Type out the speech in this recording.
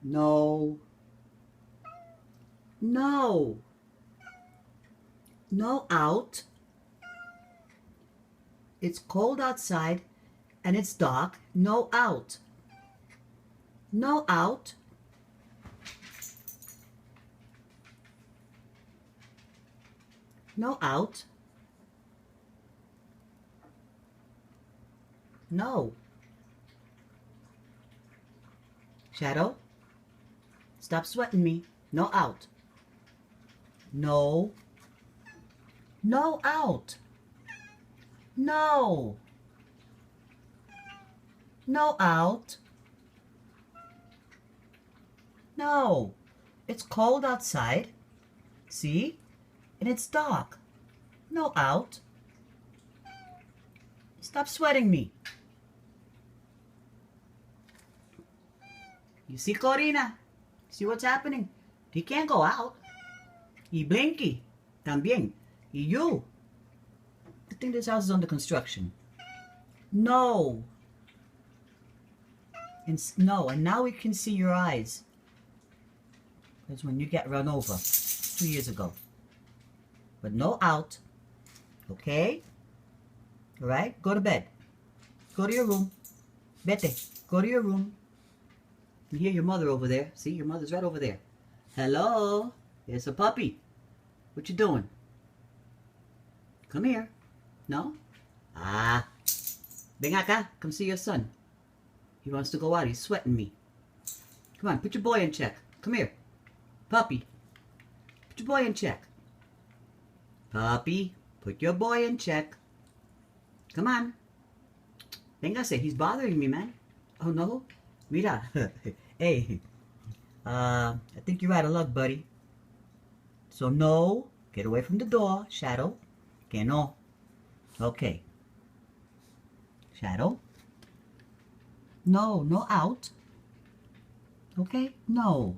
No. No. No out. It's cold outside and it's dark. No out. No out. No out. No. Shadow, stop sweating me. No out. No. No out. No. No out. No. It's cold outside. See? And it's dark. No out. Stop sweating me. You see, Corina? See what's happening? He can't go out. Y Blinky. También. Y you. I think this house is under construction. No. And no, and now we can see your eyes. That's when you get run over 2 years ago. But no out. Okay? Alright? Go to bed. Go to your room. Vete. Go to your room. You hear your mother over there. See, your mother's right over there. Hello? There's a puppy. What you doing? Come here. No? Ah. Ven acá. Come see your son. He wants to go out. He's sweating me. Come on, put your boy in check. Come here. Puppy. Put your boy in check. Puppy. Put your boy in check. Come on. Véngase. He's bothering me, man. Oh, no? Mira. Hey. I think you're out of luck, buddy. So, no. Get away from the door, Shadow. Que no. Okay. Shadow. No, no out. Okay? No.